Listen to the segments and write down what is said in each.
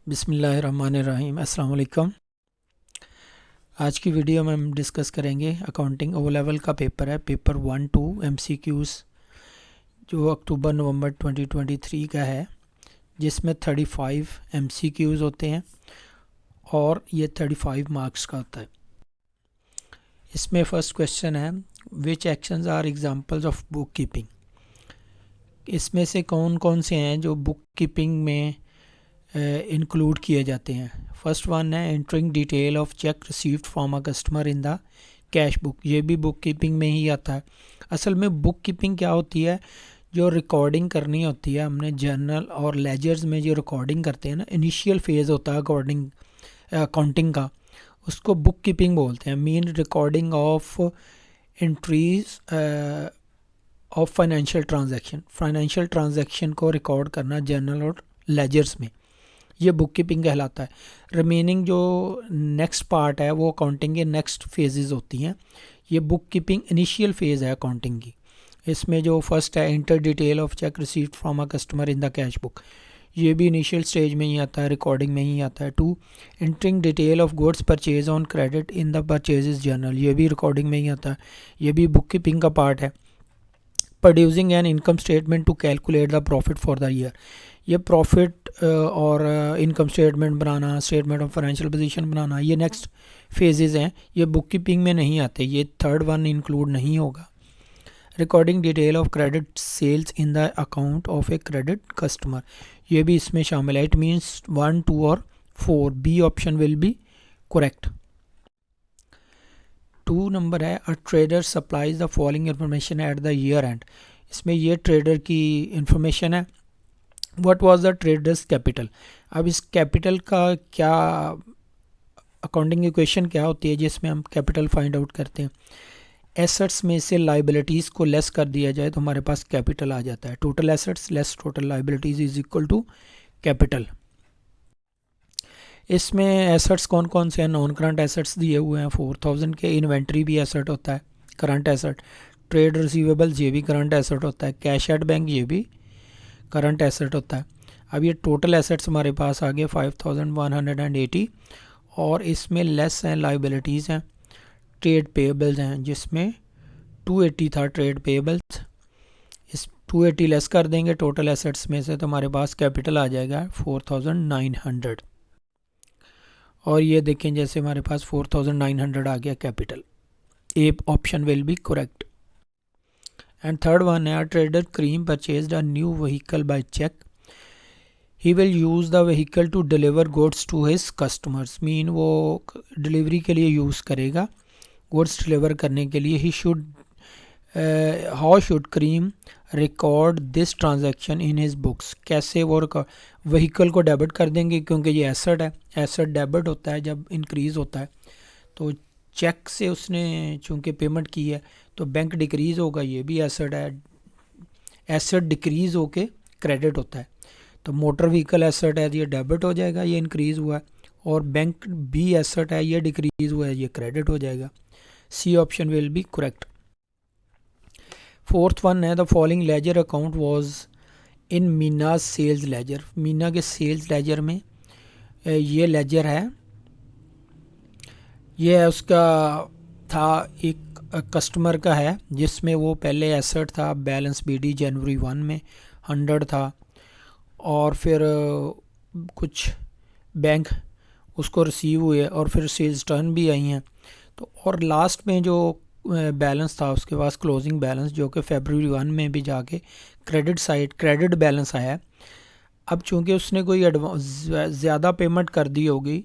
बिस्मिल्लाहिर्रहमानिर्रहीम। अस्सलाम वालेकुम। आज की वीडियो में हम डिस्कस करेंगे अकाउंटिंग ओ लेवल का पेपर है, पेपर 1-2 MCQs जो अक्टूबर नवंबर 2023 का है, जिसमें 35 MCQs होते हैं और ये 35 मार्क्स का होता है। इसमें फर्स्ट क्वेश्चन है, which actions are examples of book keeping. इसमें से कौन कौन से हैं जो बुक कीपिंग में इंक्लूड किए जाते हैं। फर्स्ट वन है entering detail of check received from a customer in the cash book. ये भी बुक कीपिंग में ही आता है। असल में बुक कीपिंग क्या होती है, जो रिकॉर्डिंग करनी होती है हमने जर्नल और लेजर्स में जो रिकॉर्डिंग करते हैं ना, इनिशियल फेज़ होता है अकाउंटिंग का, उसको बुक कीपिंग बोलते हैं। Mean recording of entries of financial transaction को रिकॉर्ड करना जर्नल और लेजर्स में, ये बुक कीपिंग कहलाता है। रिमेनिंग जो नेक्स्ट पार्ट है वो अकाउंटिंग के नेक्स्ट फेजेस होती हैं। ये बुक कीपिंग इनिशियल फेज़ है अकाउंटिंग की। इसमें जो फर्स्ट है inter detail of check received from a customer in the cash book, ये भी इनिशियल स्टेज में ही आता है, रिकॉर्डिंग में ही आता है। 2 entering detail of goods purchase on credit in the purchases journal, ये भी रिकॉर्डिंग में ही आता है, ये भी बुक कीपिंग का पार्ट है। Producing an income statement to calculate the profit for the year, ये प्रॉफिट और इनकम स्टेटमेंट बनाना, स्टेटमेंट ऑफ फाइनेंशियल पोजीशन बनाना, ये नेक्स्ट फेजेस हैं, ये बुक कीपिंग में नहीं आते, ये थर्ड वन इंक्लूड नहीं होगा। Recording detail of credit sales in the account of a credit customer, ये भी इसमें शामिल है। इट मीन्स 1, 2 और 4, B option will be correct. 2 number है, a trader supplies the following information at the year end. इसमें ये ट्रेडर की इंफॉर्मेशन है। What was the trader's capital. अब इस कैपिटल का क्या अकाउंटिंग इक्वेशन क्या होती है जिसमें हम कैपिटल फाइंड आउट करते हैं। एसेट्स में से लाइबिलिटीज़ को लेस कर दिया जाए तो हमारे पास कैपिटल आ जाता है। Total assets less total liabilities is equal to capital. इसमें एसेट्स कौन कौन से हैं, नॉन करंट एसेट्स दिए हुए हैं 4000 के। इन्वेंट्री भी एसेट होता है, करंट एसेट। ट्रेड रिसीवेबल्स ये भी करंट एसेट होता है। कैश एट बैंक ये भी करंट एसेट होता है। अब ये टोटल एसेट्स हमारे पास आ गए 5180 और इसमें लेस हैं लाइबिलिटीज़ हैं, ट्रेड पेएबल्स हैं जिसमें 280 था ट्रेड पेएबल्स। इस 280 लेस कर देंगे टोटल एसेट्स में से तो हमारे पास कैपिटल आ जाएगा 4900। और ये देखें जैसे हमारे पास 4900 आ गया capital. A option will be correct. And third one है, trader Karim purchased a new vehicle by cheque. He will use the vehicle to deliver goods to his customers. Mean वो डिलीवरी के लिए यूज़ करेगा, गुड्स डिलीवर करने के लिए। He should how should Karim record this transaction in his books. कैसे वो vehicle को डेबिट कर देंगे, क्योंकि ये एसेट है, एसेट डेबिट होता है जब इंक्रीज़ होता है। तो चेक से उसने चूँकि पेमेंट की है तो बैंक डिक्रीज़ होगा, ये भी एसेट है। एसेट डिक्रीज़ होके क्रेडिट होता है। तो मोटर व्हीकल एसेट है, ये डेबिट हो जाएगा, ये इंक्रीज़ हुआ है। और बैंक भी एसेट है, ये डिक्रीज़ हुआ है, ये क्रेडिट हो जाएगा। C option will be correct. Fourth one है, the following ledger account was in Meena's sales ledger. Meena के सेल्स लेजर में ये लेजर है, ये है उसका था, एक कस्टमर का है जिसमें वो पहले एसेट था, बैलेंस बीडी जनवरी 1 में 100 था। और फिर कुछ बैंक उसको रिसीव हुए और फिर सेल्स टर्न भी आई हैं। तो और लास्ट में जो बैलेंस था उसके पास क्लोजिंग बैलेंस, जो कि फरवरी 1 में भी जाके क्रेडिट साइड क्रेडिट बैलेंस आया। अब चूंकि उसने कोई ज़्यादा पेमेंट कर दी होगी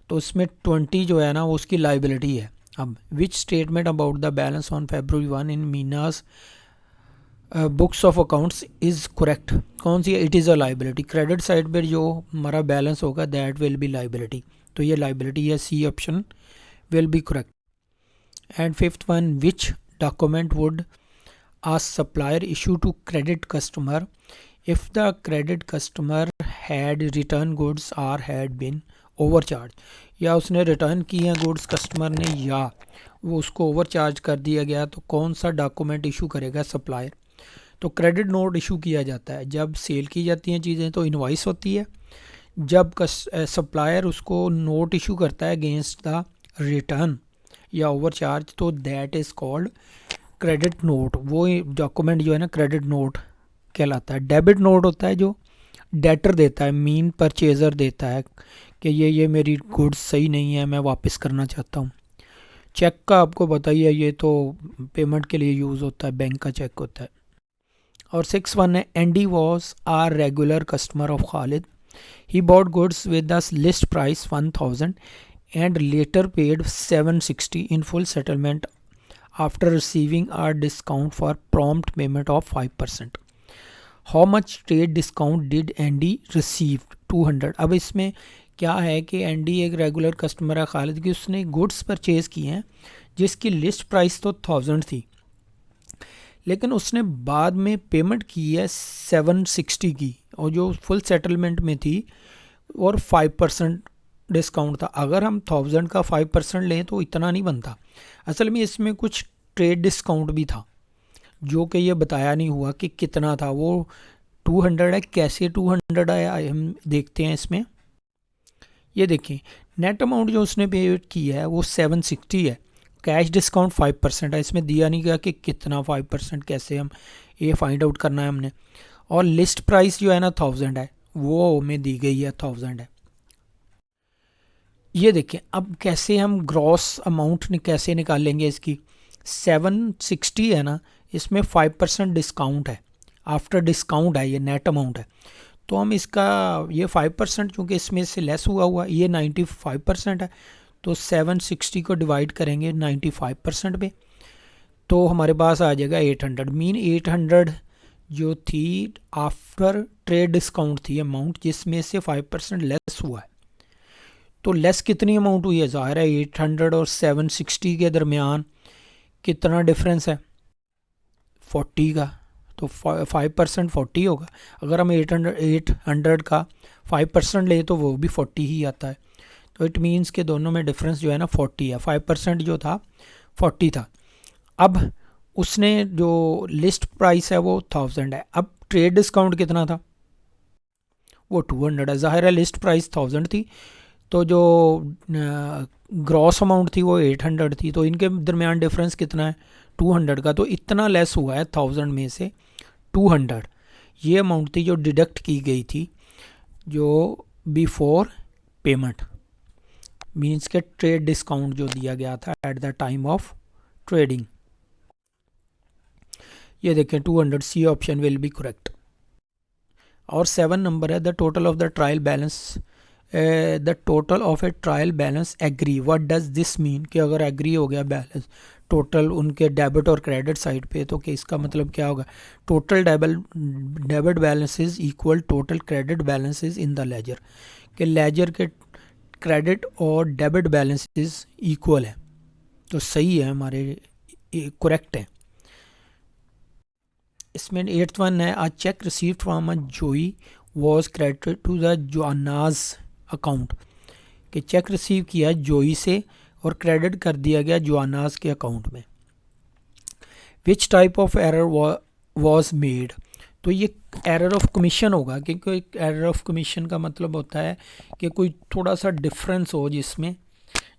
तो उसमें 20 जो है ना वो उसकी लाइबिलिटी है। अब which statement about the balance on February 1 in Meena's books of accounts is correct. कौन सी है, it is a liability. Credit side पर जो हमारा बैलेंस होगा दैट विल बी लाइबिलिटी, तो ये लाइबिलिटी है। C option will be correct. And fifth one, which document would a supplier issue to credit customer if the credit customer had return goods or had been overcharge. या उसने return किए हैं goods customer ने, या वो उसको overcharge कर दिया गया, तो कौन सा डॉक्यूमेंट इशू करेगा सप्लायर। तो क्रेडिट नोट इशू किया जाता है जब सेल की जाती हैं चीज़ें, तो इनवॉइस होती है। जब सप्लायर उसको नोट इशू करता है अगेंस्ट द रिटर्न या ओवरचार्ज, तो that is called credit note. वो डॉक्यूमेंट जो है ना क्रेडिट नोट कहलाता है। डेबिट नोट होता है जो डेटर देता है, मीन परचेज़र देता है कि ये मेरी गुड्स सही नहीं है, मैं वापस करना चाहता हूँ। चेक का आपको बताइए, ये तो पेमेंट के लिए यूज़ होता है, बैंक का चेक होता है। और 6(1) है, Andy was our regular customer of Khalid. He bought goods with the list price 1000 and later paid 760 in full settlement after receiving a discount for prompt payment of 5%. How much trade discount did Andy receive? 200। अब इसमें क्या है कि Andy एक regular customer है खालिद की, उसने goods purchase किए हैं जिसकी लिस्ट प्राइस तो 1000 थी, लेकिन उसने बाद में पेमेंट की है 760 की, और जो फुल सेटलमेंट में थी और 5% डिस्काउंट था। अगर हम 1000 का 5% लें तो इतना नहीं बनता। असल में इसमें कुछ ट्रेड डिस्काउंट भी था जो कि ये बताया नहीं हुआ कि कितना था। वो 200 है, कैसे 200 आया हम देखते हैं इसमें। ये देखिए नेट अमाउंट जो उसने पे की है वो 760 है, कैश डिस्काउंट 5% है। इसमें दिया नहीं गया कि कितना 5%, कैसे हम ये फाइंड आउट करना है हमने। और लिस्ट प्राइस जो है ना 1000 है, वो हमें दी गई है 1000 है। ये देखें अब कैसे हम ग्रॉस अमाउंट कैसे निकालेंगे इसकी। 760 है ना, इसमें 5% डिस्काउंट है, आफ्टर डिस्काउंट है, ये नेट अमाउंट है। तो हम इसका ये 5% चूँकि इसमें से लेस हुआ ये 95% है, तो 760 को डिवाइड करेंगे 95% पे, तो हमारे पास आ जाएगा 800। मीन 800 जो थी आफ्टर ट्रेड डिस्काउंट थी अमाउंट, जिसमें से 5% लेस हुआ है। तो लेस कितनी अमाउंट हुई है, ज़ाहिर है 800 और 760 के दरमियान कितना डिफरेंस है, 40 का। तो 5% 40 होगा। अगर हम 800 का 5% ले तो वो भी 40 ही आता है। तो इट मीन्स के दोनों में डिफरेंस जो है ना 40 है। 5% जो था 40 था। अब उसने जो लिस्ट प्राइस है वो 1000 है। अब ट्रेड डिस्काउंट कितना था, वो 200 है। ज़ाहिर है लिस्ट प्राइस 1000 थी, तो जो ग्रॉस अमाउंट थी वो 800 थी, तो इनके दरमियान डिफरेंस कितना है 200 का। तो इतना लेस हुआ है 1000 में से 200। ये अमाउंट थी जो डिडक्ट की गई थी जो बिफोर पेमेंट, मींस के ट्रेड डिस्काउंट जो दिया गया था at the time of trading. ये देखें 200, C option will be correct. और 7 नंबर है, the total of the trial balance, the total of a trial balance agree. What does this mean कि अगर एग्री हो गया बैलेंस टोटल उनके debit और क्रेडिट साइड पे, तो कि इसका मतलब क्या होगा, total debit balances equal total credit balances in the ledger, कि लेजर के क्रेडिट और डेबिट बैलेंसेस इक्वल है। तो सही है, हमारे करेक्ट है। इसमें 8th वन है, a cheque received from a Joey was credited to the Jonah's account, कि चेक रिसीव किया जोई से और क्रेडिट कर दिया गया जोनाज के अकाउंट में। Which type of error was made, तो ये एरर ऑफ कमीशन होगा, क्योंकि एरर ऑफ कमीशन का मतलब होता है कि कोई थोड़ा सा डिफरेंस हो, जिसमें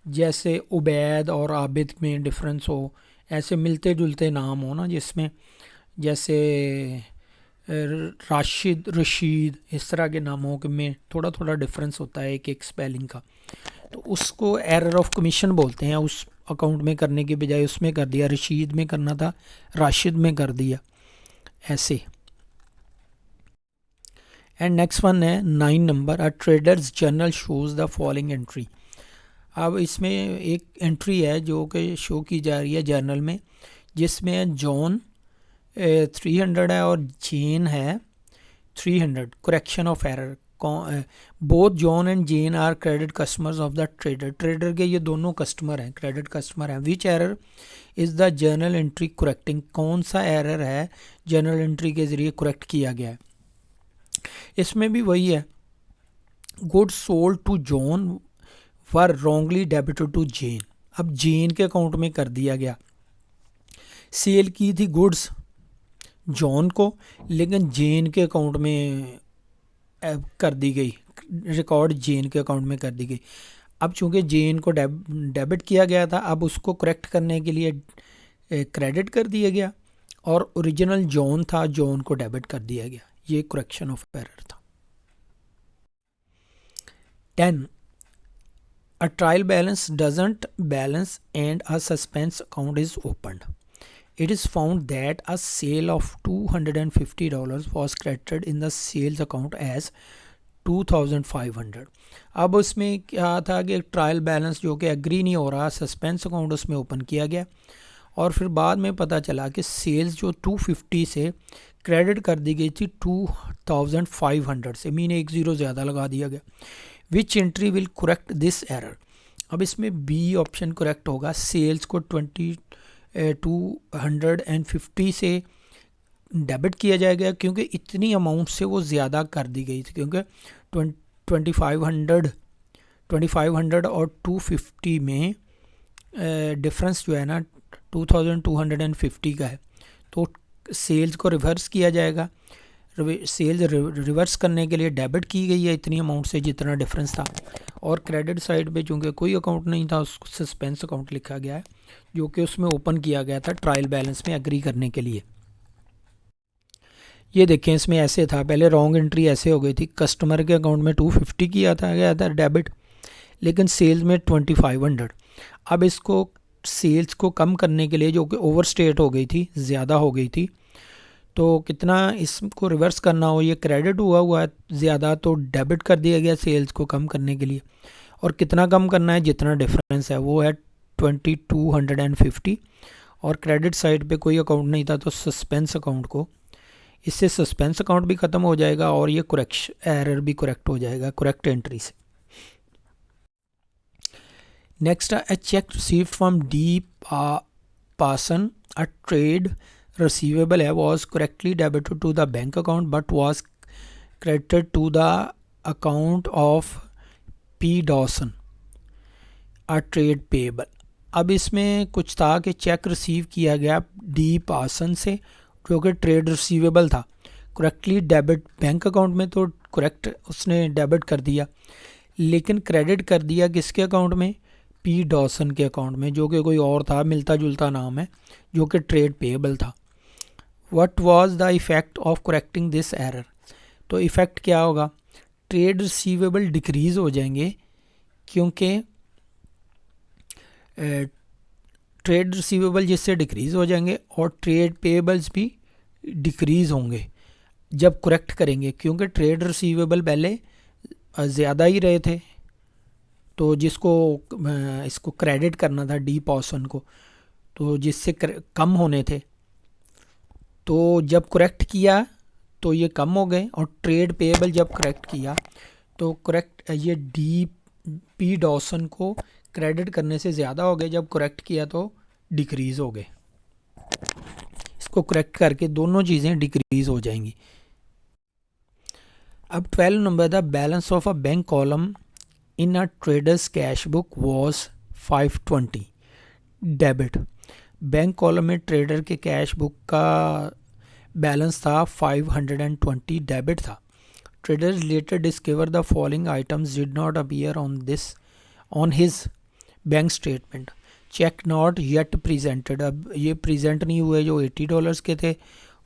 जैसे उबैद और आबिद में डिफरेंस हो, ऐसे मिलते जुलते नाम हो ना, जिसमें जैसे राशिद, रशीद, इस तरह के नामों के में थोड़ा थोड़ा डिफरेंस होता है एक एक स्पेलिंग का, तो उसको एरर ऑफ कमीशन बोलते हैं। उस अकाउंट में करने के बजाय उसमें कर दिया, रशीद में करना था राशिद में कर दिया, ऐसे। एंड नेक्स्ट वन है 9 number, a traders journal shows the following entry. अब इसमें एक एंट्री है जो कि शो की जा रही है जर्नल में, जिसमें जॉन 300 है और जेन है 300। Correction of error, both John and Jane are credit customers of the trader. Trader के ये दोनों कस्टमर हैं, क्रेडिट कस्टमर हैं। Which error is the journal entry correcting, कौन सा एरर है जर्नल एंट्री के ज़रिए करेक्ट किया गया है। इसमें भी वही है, goods sold to John were wrongly debited to Jane. अब जेन के अकाउंट में कर दिया गया, सेल की थी गुड्स जॉन को, लेकिन जेन के अकाउंट में कर दी गई, रिकॉर्ड जेन के अकाउंट में कर दी गई। अब चूंकि जेन को डेबिट किया गया था, अब उसको करेक्ट करने के लिए क्रेडिट कर दिया गया, और ओरिजिनल जॉन था, जॉन को डेबिट कर दिया गया। ये करेक्शन ऑफ एरर था। 10. A trial balance doesn't balance and a suspense account is opened. It is found that a sale of $250 was credited in the sales account as 2500. अब उसमें क्या था कि ट्रायल बैलेंस जो कि एग्री नहीं हो रहा, सस्पेंस अकाउंट उसमें ओपन किया गया, और फिर बाद में पता चला कि सेल्स जो 250 से क्रेडिट कर दी गई थी 2500 से, मीन एक ज़ीरो ज़्यादा लगा दिया गया। Which entry will correct this error? अब इसमें बी ऑप्शन करेक्ट होगा। सेल्स को 250 से डेबिट किया जाएगा, क्योंकि इतनी अमाउंट से वो ज़्यादा कर दी गई थी, क्योंकि 2500 और 250 में डिफरेंस जो है ना 2250 का है। तो सेल्स को रिवर्स किया जाएगा। सेल्स रिवर्स करने के लिए डेबिट की गई है इतनी अमाउंट से जितना डिफरेंस था, और क्रेडिट साइड पे चूँकि कोई अकाउंट नहीं था, उसको सस्पेंस अकाउंट लिखा गया है, जो कि उसमें ओपन किया गया था ट्रायल बैलेंस में एग्री करने के लिए। ये देखें, इसमें ऐसे था, पहले रॉन्ग एंट्री ऐसे हो गई थी, कस्टमर के अकाउंट में 250 किया था गया था डेबिट, लेकिन सेल्स में 2500। अब इसको सेल्स को कम करने के लिए, जो कि ओवर स्टेट हो गई थी, ज़्यादा हो गई थी, तो कितना इसको रिवर्स करना हो, ये क्रेडिट हुआ है ज़्यादा, तो डेबिट कर दिया गया सेल्स को कम करने के लिए। और कितना कम करना है, जितना डिफरेंस है वो है 2250, और क्रेडिट साइड पे कोई अकाउंट नहीं था, तो सस्पेंस अकाउंट को, इससे सस्पेंस अकाउंट भी ख़त्म हो जाएगा और ये करेक्शन एरर भी करेक्ट हो जाएगा करेक्ट एंट्री से। Next, a cheque received from D Parson, a trade receivable was correctly debited to the bank account but was credited to the account of P. Dawson, a trade payable. अब इसमें कुछ था कि cheque receive किया गया D पासन से, जो कि ट्रेड रिसीवेबल था, करेक्टली डेबिट बैंक अकाउंट में, तो करेक्ट उसने डेबिट कर दिया, लेकिन क्रेडिट कर दिया किसके अकाउंट में? पी डॉसन के अकाउंट में, जो कि कोई और था, मिलता जुलता नाम है, जो कि ट्रेड पेएबल था। What was the effect of correcting this error? तो इफ़ेक्ट क्या होगा? ट्रेड रिसीवेबल डिक्रीज़ हो जाएंगे, क्योंकि ट्रेड रिसीवेबल जिससे डिक्रीज़ हो जाएंगे, और ट्रेड पेएबल्स भी डिक्रीज़ होंगे जब करेक्ट करेंगे, क्योंकि ट्रेड रिसीवेबल पहले ज़्यादा ही रहे थे, तो जिसको इसको क्रेडिट करना था डी पॉसन को, तो जिससे कम होने थे, तो जब करेक्ट किया तो ये कम हो गए, और ट्रेड पेएबल जब करेक्ट किया तो करेक्ट ये डी पी डॉसन को क्रेडिट करने से ज़्यादा हो गए, जब करेक्ट किया तो डिक्रीज़ हो गए। इसको करेक्ट करके दोनों चीज़ें डिक्रीज़ हो जाएंगी। अब 12 number, the balance of a bank column in a trader's cash book was 520 debit. Bank column में ट्रेडर के कैश बुक का बैलेंस था 520 डेबिट था। Trader later discover the following items did not appear on his bank statement. Check not yet presented, अब ये present नहीं हुए जो $80 के थे,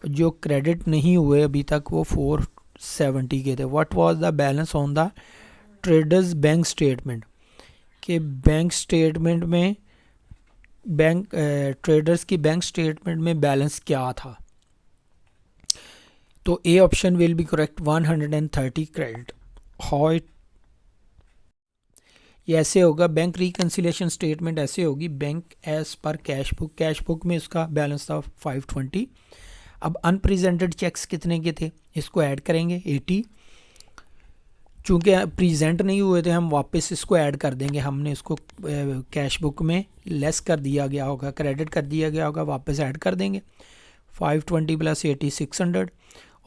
जो क्रेडिट नहीं हुए अभी तक वो 470 के थे। What was the balance on the trader's bank statement, के बैंक स्टेटमेंट में ट्रेडर्स की बैंक स्टेटमेंट में बैलेंस क्या था? तो A option will be correct, 130 credit. How ये ऐसे होगा, बैंक रिकन्सिलेशन स्टेटमेंट ऐसे होगी, bank as per cash book में उसका बैलेंस था 520। अब अनप्रेजेंटेड चेक्स कितने के थे, इसको ऐड करेंगे 80, चूँकि प्रेजेंट नहीं हुए थे हम वापस इसको ऐड कर देंगे, हमने इसको कैश बुक में लेस कर दिया गया होगा, क्रेडिट कर दिया गया होगा, वापस ऐड कर देंगे 520 + 80 600।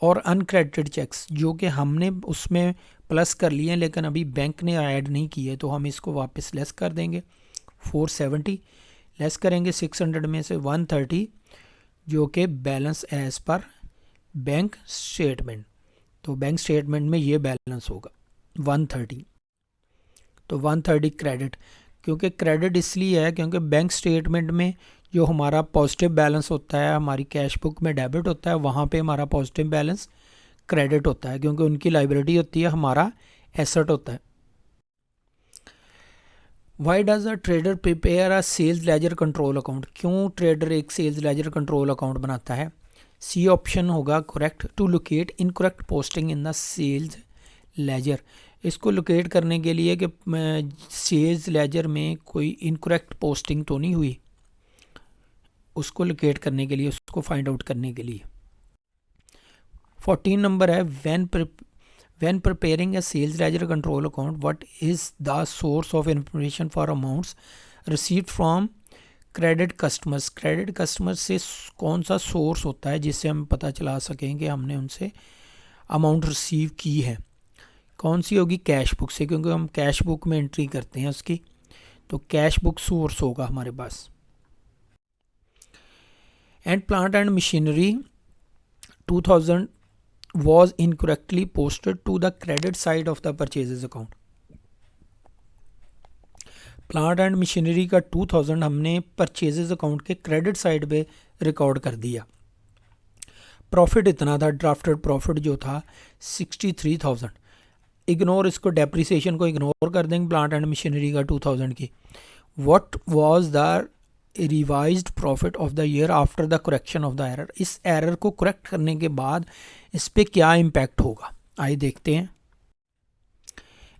और अनक्रेडिटेड चेक्स जो कि हमने उसमें प्लस कर लिए लेकिन अभी बैंक ने ऐड नहीं किए, तो हम इसको वापस लेस कर देंगे 470, लेस करेंगे 600 में से 130, जो कि balance as per bank statement, तो बैंक स्टेटमेंट में ये बैलेंस होगा। 130, तो 130 क्रेडिट। क्योंकि क्रेडिट इसलिए है क्योंकि बैंक स्टेटमेंट में जो हमारा पॉजिटिव बैलेंस होता है, हमारी कैश बुक में डेबिट होता है, वहाँ पे हमारा पॉजिटिव बैलेंस क्रेडिट होता है, क्योंकि उनकी लाइबिलिटी होती है, हमारा एसेट होता है। Why does a trader prepare a sales ledger control account? क्यों ट्रेडर एक सेल्स लेजर कंट्रोल अकाउंट बनाता है? सी ऑप्शन होगा correct, to locate incorrect posting in the sales ledger. इसको लोकेट करने के लिए कि सेल्स लेजर में कोई इनकरेक्ट पोस्टिंग तो नहीं हुई, उसको लोकेट करने के लिए, उसको फाइंड आउट करने के लिए। 14 नंबर है, when preparing a sales ledger control account, what is the source of information for amounts received from credit customers? Credit customer से कौन सा सोर्स होता है जिससे हम पता चला सकें कि हमने उनसे अमाउंट रिसीव की है? कौन सी होगी? कैश बुक से, क्योंकि हम कैश बुक में एंट्री करते हैं उसकी, तो कैश बुक सोर्स होगा हमारे पास। And plant and machinery 2000 was incorrectly posted to the credit side of the purchases account. Plant and machinery का 2000 हमने परचेजेस अकाउंट के क्रेडिट साइड पे रिकॉर्ड कर दिया। प्रॉफिट इतना था, ड्राफ्टेड प्रॉफिट जो था 63,000। इग्नोर इसको, डेप्रिसिएशन को इग्नोर कर देंगे प्लांट एंड मशीनरी का 2000 की। What was the revised profit of the year after the correction of the error? इस एरर को करेक्ट करने के बाद इस पर क्या इम्पैक्ट होगा, आइए देखते हैं।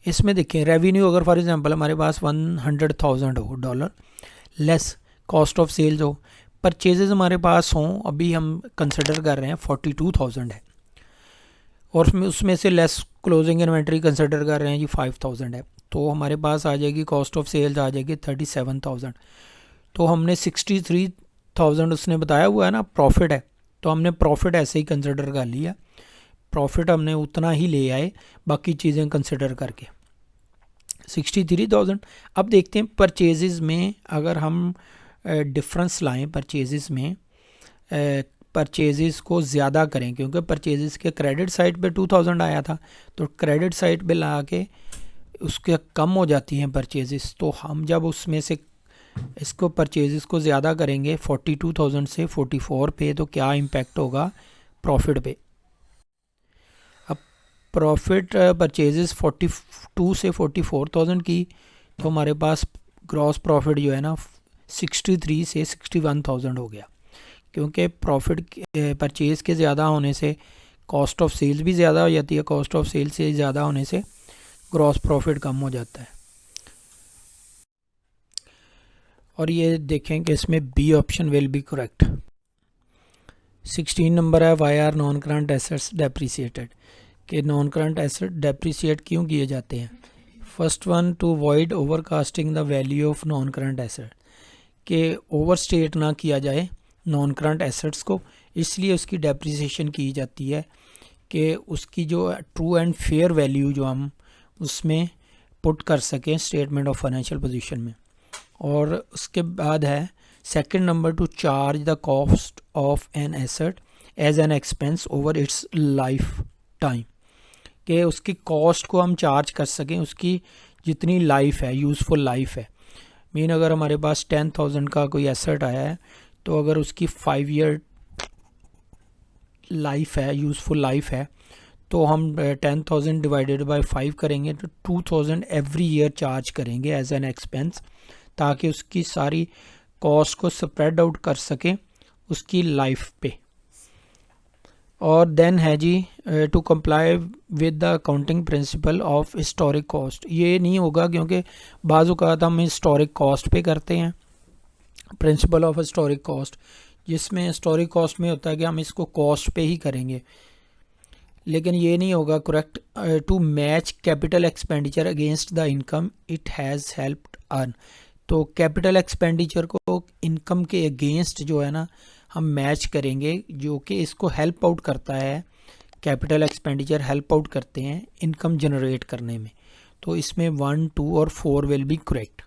इसमें देखें, रेवेन्यू अगर फॉर एग्जांपल हमारे पास 100,000 हो dollar, less cost of sales हो, परचेजेस हमारे पास हों, अभी हम कंसिडर कर रहे हैं 42,000 है, और उसमें से लेस क्लोजिंग इन्वेंट्री कंसिडर कर रहे हैं जी 5,000 है, तो हमारे पास आ जाएगी कॉस्ट ऑफ सेल्स आ जाएगी 37,000। तो हमने 63,000 उसने बताया हुआ है ना प्रॉफिट है, तो हमने प्रॉफिट ऐसे ही कंसिडर कर लिया, प्रॉफिट हमने उतना ही ले आए बाकी चीज़ें कंसिडर करके 63,000। अब देखते हैं परचेजेस में अगर हम डिफरेंस लाएं, परचेजेस में परचेजेस को ज़्यादा करें, क्योंकि परचेजेस के क्रेडिट साइड पे 2000 आया था, तो क्रेडिट साइड पे ला के उसके कम हो जाती हैं परचेजेस, तो हम जब उसमें से इसको परचेजेस को ज़्यादा करेंगे 42,000 से 44 पे, तो क्या इम्पैक्ट होगा प्रॉफिट पे? अब प्रॉफिट परचेजेस 42 से 44,000 की, तो हमारे पास ग्रॉस प्रॉफिट जो है ना 63 से 61,000 हो गया, क्योंकि प्रॉफिट परचेज के ज़्यादा होने से कॉस्ट ऑफ सेल्स भी ज़्यादा हो जाती है, कॉस्ट ऑफ सेल्स से ज़्यादा होने से ग्रॉस प्रॉफिट कम हो जाता है। और ये देखें कि इसमें B option will be correct. 16 number है, why are non current assets depreciated? कि नॉन करंट एसेट डेप्रिसिएट क्यों किए जाते हैं? First one, to avoid overcasting the value of non current asset, कि ओवरस्टेट ना किया जाए नॉन करंट एसेट्स को, इसलिए उसकी डेप्रिसिएशन की जाती है कि उसकी जो ट्रू एंड फेयर वैल्यू जो हम उसमें पुट कर सकें स्टेटमेंट ऑफ फाइनेंशियल पोजीशन में। और उसके बाद है second number, to charge the cost of an asset as an expense over its life time, कि उसकी कॉस्ट को हम चार्ज कर सकें उसकी जितनी लाइफ है, यूज़फुल लाइफ है। मीन अगर हमारे पास 10,000 का कोई एसेट आया है, तो अगर उसकी 5 ईयर लाइफ है, यूज़फुल लाइफ है, तो हम 10,000 डिवाइडेड बाय 5 करेंगे, तो 2,000 एवरी ईयर चार्ज करेंगे एज एन एक्सपेंस, ताकि उसकी सारी कॉस्ट को स्प्रेड आउट कर सकें उसकी लाइफ पे। और देन है G to comply with the accounting principle of historic cost. ये नहीं होगा क्योंकि बाज़ औक़ात हम हिस्टोरिक कॉस्ट पे करते हैं, प्रिंसिपल ऑफ हिस्टोरिक कॉस्ट, जिसमें हिस्टोरिक कॉस्ट में होता है कि हम इसको कॉस्ट पे ही करेंगे, लेकिन ये नहीं होगा correct. To match capital expenditure against the income it has helped earn, तो कैपिटल एक्सपेंडिचर को इनकम के अगेंस्ट जो है ना हम मैच करेंगे, जो कि इसको हेल्प आउट करता है, कैपिटल एक्सपेंडिचर हेल्प आउट करते हैं इनकम जनरेट करने में, तो इसमें 1, 2 और 4 will be correct.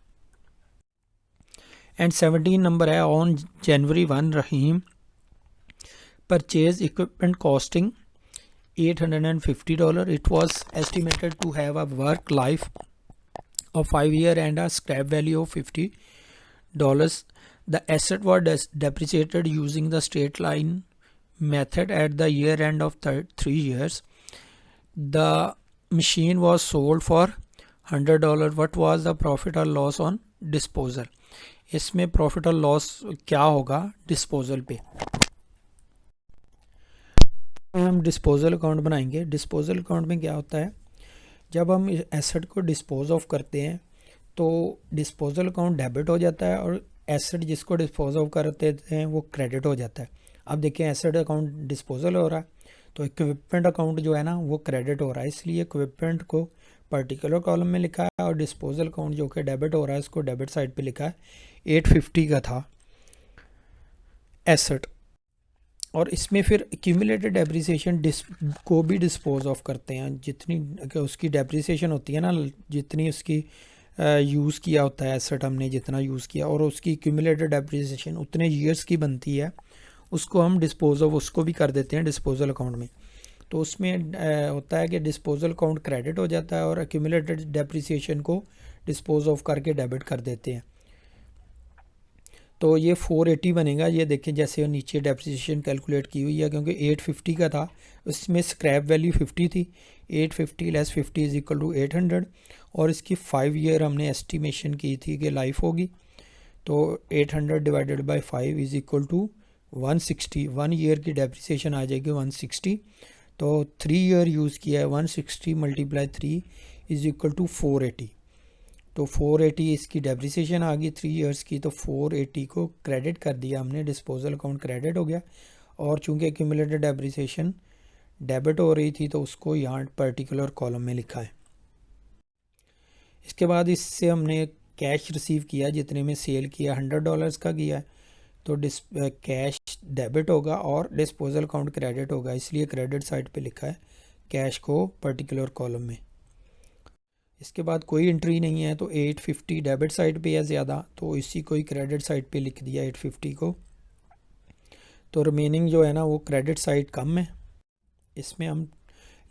And 17 number है, on January 1 Rahim purchase equipment costing $850. It was estimated to have a work life of 5 years and a scrap value of $50. The asset was depreciated using the straight line method at the year end of 3 years. The machine was sold for $100. What was the profit or loss on disposal? इसमें profit और loss क्या होगा disposal पे? हम disposal account बनाएंगे. Disposal account में क्या होता है, जब हम एसेट को डिस्पोज ऑफ करते हैं तो डिस्पोजल अकाउंट डेबिट हो जाता है और एसेट जिसको डिस्पोज ऑफ करते हैं वो क्रेडिट हो जाता है. अब देखिए एसेट अकाउंट डिस्पोजल हो रहा है तो इक्विपमेंट अकाउंट जो है ना वो क्रेडिट हो रहा है, इसलिए इक्विपमेंट को पर्टिकुलर कॉलम में लिखा है और डिस्पोजल अकाउंट जो कि डेबिट हो रहा है उसको डेबिट साइड पे लिखा है. 850 का था एसेट, और इसमें फिर एक्यूमुलेटेड डेप्रिसिएशन को भी डिस्पोज ऑफ करते हैं. जितनी उसकी डेप्रिसिएशन होती है ना, जितनी उसकी यूज़ किया होता है एसेट हमने जितना यूज़ किया और उसकी एक्यूमुलेटेड डेप्रिसिएशन उतने ईयर्स की बनती है, उसको हम डिस्पोज ऑफ उसको भी कर देते हैं डिस्पोजल अकाउंट में. तो उसमें होता है कि डिस्पोजल अकाउंट क्रेडिट हो जाता है और एक्यूमुलेटेड डेप्रिसिएशन को डिस्पोज ऑफ करके डेबिट कर देते हैं. तो ये 480 बनेगा. ये देखें जैसे नीचे डेप्रिसिएशन कैलकुलेट की हुई है, क्योंकि 850 का था उसमें स्क्रैप वैल्यू 50 थी. 850 लेस 50 इज इक्वल टू 800 और इसकी 5 ईयर हमने एस्टिमेशन की थी कि लाइफ होगी. तो 800 divided by 5 is equal to 160. 1 year की डेप्रिसिएशन आ जाएगी 160. तो 3 ईयर यूज़ किया है, 160 मल्टीप्लाई 3 इज इक्वल टू 480. तो 480 इसकी डेप्रिसिएशन आ गई 3 ईयर्स की. तो 480 को क्रेडिट कर दिया हमने, डिस्पोजल अकाउंट क्रेडिट हो गया. और चूंकि एक्यूमुलेटेड डेप्रिसिएशन डेबिट हो रही थी तो उसको यहाँ पर्टिकुलर कॉलम में लिखा है. इसके बाद इससे हमने कैश रिसीव किया, जितने में सेल किया $100 का किया है, तो कैश डेबिट होगा और डिस्पोजल अकाउंट क्रेडिट होगा, इसलिए क्रेडिट साइड पे लिखा है कैश को पर्टिकुलर कॉलम में. इसके बाद कोई एंट्री नहीं है तो 850 डेबिट साइड पे है ज़्यादा, तो इसी को ही क्रेडिट साइड पे लिख दिया 850 को. तो रिमेनिंग जो है ना वो क्रेडिट साइड कम है, इसमें हम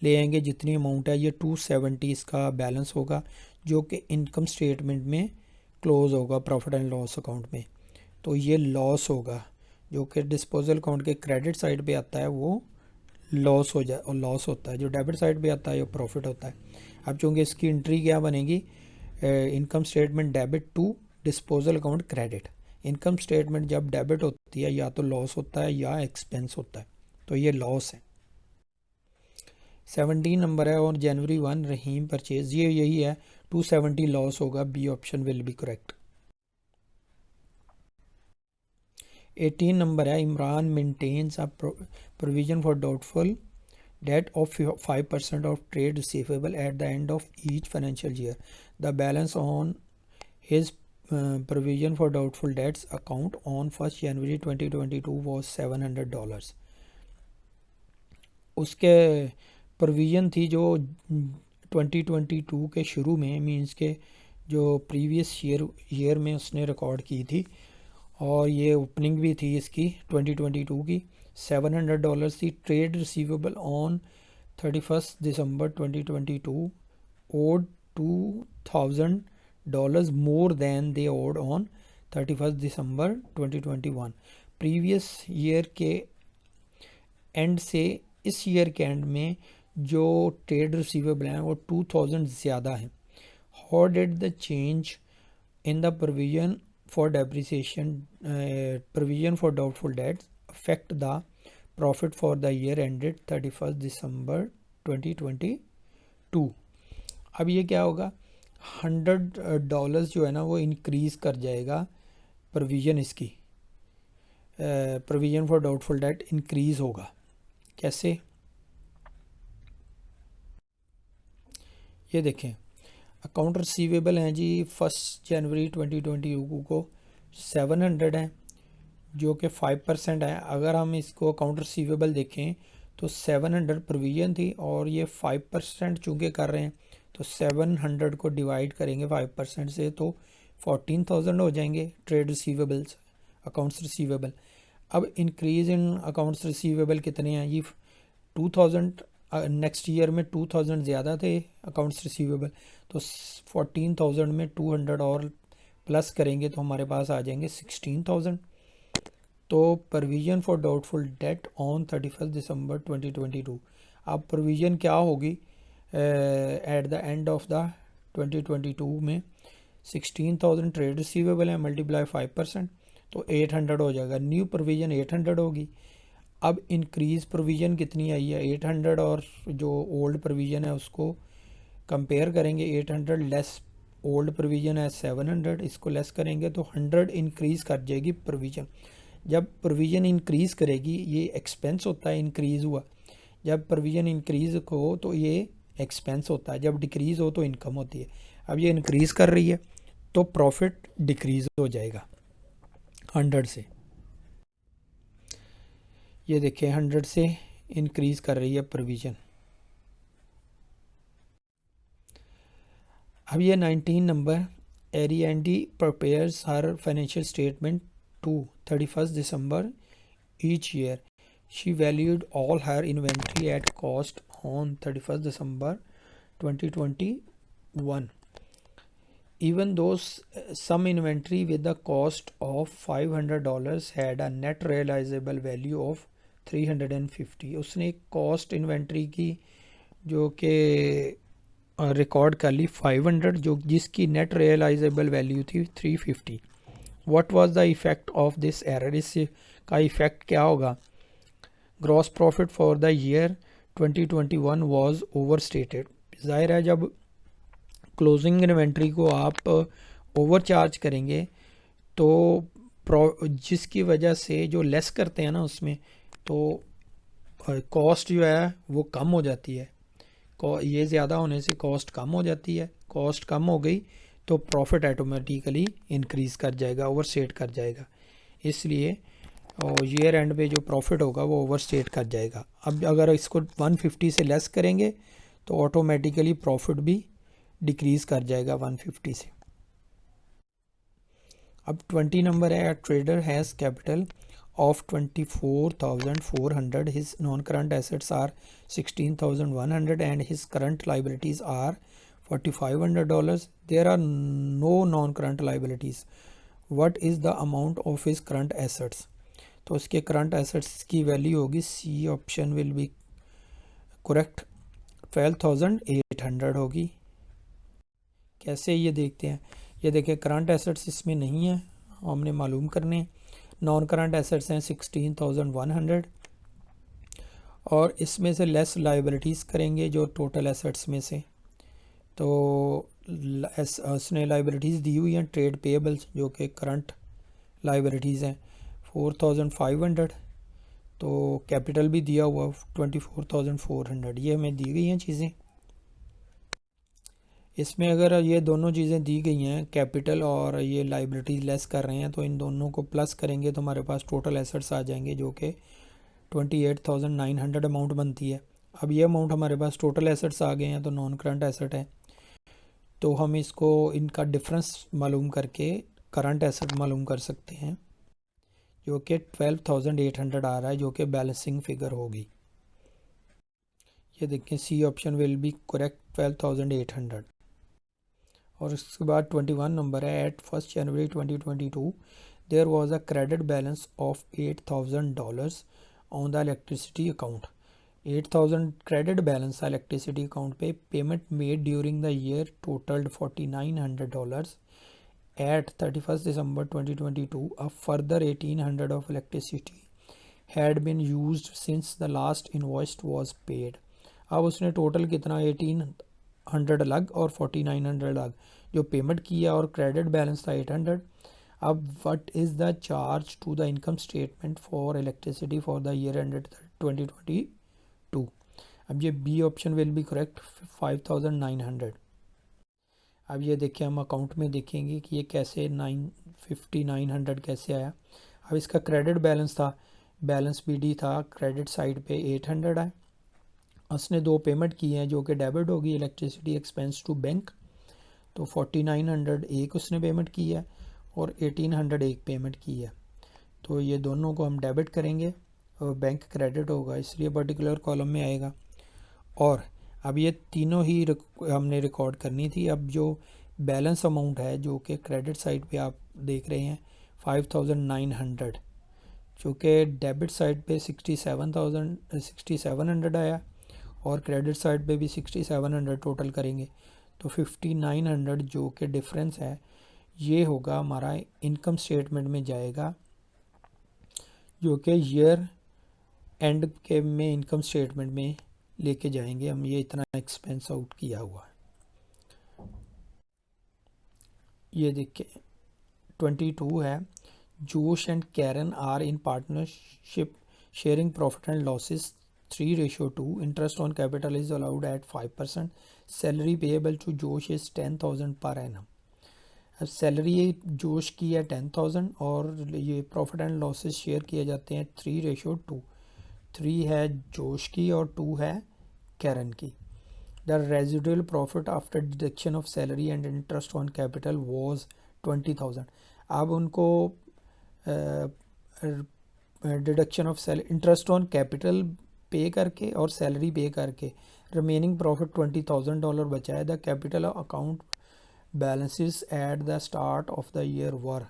ले आएंगे जितनी अमाउंट है. ये 270 इसका बैलेंस होगा जो कि इनकम स्टेटमेंट में क्लोज होगा प्रॉफिट एंड लॉस अकाउंट में. तो ये लॉस होगा जो कि डिस्पोजल अकाउंट के क्रेडिट साइड पे आता है वो लॉस हो जाए और लॉस होता है. जो डेबिट साइड पे आता है वो प्रॉफिट होता है. अब चूँकि इसकी एंट्री क्या बनेगी, income statement debit to disposal account credit. Income statement जब डेबिट होती है या तो लॉस होता है या एक्सपेंस होता है, तो ये लॉस है. 17 नंबर है और जनवरी 1 रहीम परचेज, ये यही है 270 लॉस होगा. B option will be correct. 18 number है Imran maintains a provision for doubtful debt of 5% of trade receivable at the end of each financial year. The balance on his provision for doubtful debts account on 1st January 2022 was $700. उसके provision थी जो 2022 के शुरू में, means के जो previous year में उसने रिकॉर्ड की थी, और ये ओपनिंग भी थी इसकी 2022 की. $700 थी. Trade receivable on 31 December 2022 owed $2,000 more than they owed on 31 December 2021. Previous year के एंड से इस ईयर के एंड में जो ट्रेड रिसीवेबल हैं वो 2000 ज़्यादा हैं. How did the change in the provision for depreciation provision for doubtful debts affect the profit for the year ended 31st December 2022. अब ये क्या होगा, $100 जो है ना वो इंक्रीज़ कर जाएगा. प्रोविज़न इसकी provision for doubtful debt increase होगा. कैसे, ये देखें अकाउंट रिसीवेबल हैं जी 1 जनवरी 2022 को 700 हैं जो कि 5% है. अगर हम इसको अकाउंट रिसीवेबल देखें तो 700 प्रोविज़न थी और ये 5% चूँकि कर रहे हैं तो 700 को डिवाइड करेंगे 5% से तो 14,000 हो जाएंगे ट्रेड रिसीवेबल्स अकाउंट्स रिसीवेबल. अब इंक्रीज़ इन अकाउंट्स रिसीवेबल कितने हैं जी, 2000 नेक्स्ट ईयर में 2000 ज़्यादा थे अकाउंट्स रिसीवेबल, तो 14,000 में 200 और प्लस करेंगे तो हमारे पास आ जाएंगे 16,000। तो provision for doubtful debt on 31 December 2022, अब प्रोविज़न क्या होगी eight the end of the 2022 में 16,000 ट्रेड रिसीवेबल है, मल्टीप्लाई 5% तो 800 हो जाएगा। न्यू प्रोविज़न 800 होगी। अब इंक्रीज़ प्रोविज़न कितनी आई है 800, और जो ओल्ड प्रोविज़न है उसको कंपेयर करेंगे। 800 लेस ओल्ड प्रोविज़न है 700, इसको लेस करेंगे तो 100 इंक्रीज़ कर जाएगी प्रोविज़न। जब प्रोविज़न इंक्रीज़ करेगी, ये एक्सपेंस होता है, इंक्रीज़ हुआ। जब प्रोविज़न इंक्रीज़ हो तो ये एक्सपेंस होता है, जब डिक्रीज़ हो तो इनकम होती है। अब ये इंक्रीज़ कर रही है तो प्रॉफिट डिक्रीज़ हो जाएगा 100 से। ये देखिए 100 से इंक्रीज़ कर रही है प्रोविज़न। अब ये 19 number, Ariandi prepares her financial statement to 31 December each year. She valued all her inventory at cost on 31st December 2021. Even though some inventory with the cost of $500 had a net realizable value of 350. उसने cost inventory की जो कि record कर ली 500, जो जिसकी net realisable value थी 350. What was the effect of this error, इस का इफ़ेक्ट क्या होगा। Gross profit for the year 2021 was overstated. जाहिर है जब क्लोजिंग इन्वेंट्री को आप ओवर चार्ज करेंगे तो जिसकी वजह से जो लेस करते हैं ना उसमें तो कॉस्ट जो है वो कम हो जाती है। ये ज़्यादा होने से कॉस्ट कम हो जाती है, कॉस्ट कम हो गई तो प्रॉफिट ऑटोमेटिकली इंक्रीज़ कर जाएगा, ओवरस्टेट कर जाएगा। इसलिए और ईयर एंड पे जो प्रॉफिट होगा वो ओवरस्टेट कर जाएगा। अब अगर इसको 150 से लेस करेंगे तो ऑटोमेटिकली प्रॉफिट भी डिक्रीज़ कर जाएगा 150 से। अब 20 नंबर है, trader has capital of 24,400, his non-current assets are 16,100 and his current liabilities are $4,500. There are no non-current liabilities. What is the amount of his current assets? तो उसके करंट एसेट्स की value होगी, C option will be correct, 12,800 होगी। कैसे ये देखते हैं, ये देखिए करंट एसेट्स इसमें नहीं है, हमने मालूम करने हैं। नॉन करंट एसेट्स हैं 16,100 और इसमें से लेस लाइबिलिटीज़ करेंगे जो टोटल एसेट्स में से। तो उसने लाइबिलिटीज़ दी हुई हैं ट्रेड पेएबल्स जो कि करंट लाइबिलिटीज़ हैं 4,500, तो कैपिटल भी दिया हुआ 24,400, ये हमें दी गई हैं चीज़ें। इसमें अगर ये दोनों चीज़ें दी गई हैं, कैपिटल और ये लाइबिलिटीज लेस कर रहे हैं, तो इन दोनों को प्लस करेंगे तो हमारे पास टोटल एसेट्स आ जाएंगे जो कि 28,900 अमाउंट बनती है। अब ये अमाउंट हमारे पास टोटल एसेट्स आ गए हैं तो नॉन करंट एसेट है, तो हम इसको इनका डिफरेंस मालूम करके करंट एसेट मालूम कर सकते हैं जो कि 12,800 आ रहा है, जो कि बैलेंसिंग फिगर होगी। ये देखें C option will be correct, 12,800। और इसके बाद 21 नंबर है, at 1 January 2022 there was a credit balance of $8,000 on the electricity account. 8,000 credit balance था इलेक्ट्रिसिटी अकाउंट पे। Payment made during the year totalled $4,900 at 31 December 2022। A further 1,800 of electricity had been used since the last invoice was paid. अब उसने total कितना 1,800 अलग और 4,900 अलग जो payment किया और क्रेडिट बैलेंस था 800। अब what is the charge to the income statement for electricity for the year ended 2022। अब ये B option will be correct, 5,900। अब ये देखिए हम अकाउंट में देखेंगे कि ये कैसे 9,5,900 कैसे आया। अब इसका क्रेडिट बैलेंस था, बैलेंस बी डी था, क्रेडिट साइड पे 800 है। उसने दो पेमेंट की हैं जो कि डेबिट होगी, इलेक्ट्रिसिटी एक्सपेंस टू बैंक, तो 4,900 एक उसने पेमेंट की है और 1,800 एक पेमेंट की है, तो ये दोनों को हम डेबिट करेंगे और बैंक क्रेडिट होगा, इसलिए पर्टिकुलर कॉलम में आएगा। और अब ये तीनों ही हमने रिकॉर्ड करनी थी। अब जो बैलेंस अमाउंट है जो कि क्रेडिट साइड पे आप देख रहे हैं 5900, जो कि डेबिट साइड पे 6700 आया और क्रेडिट साइड पे भी 6700 टोटल करेंगे तो 5900 जो कि डिफरेंस है ये होगा हमारा इनकम स्टेटमेंट में जाएगा, जो कि ईयर एंड के में इनकम स्टेटमेंट में लेके जाएंगे हम। ये इतना एक्सपेंस आउट किया हुआ है। ये देखिए 22 है, Josh and Karen are in partnership sharing profit and losses 3:2, interest on capital is allowed at 5%, salary payable to Josh is 10,000 per annum. अब सैलरी जोश की है 10,000 और ये प्रॉफिट एंड लॉसेस शेयर किए जाते हैं 3:2, 3 है जोश की और 2 है कैरन की। The residual profit after deduction of salary and interest on capital was 20,000। अब उनको deduction of salary, interest on capital पे करके और सैलरी पे करके रिमेनिंग प्रॉफिट $20,000 बचा है। The capital account balances at the start of the year वर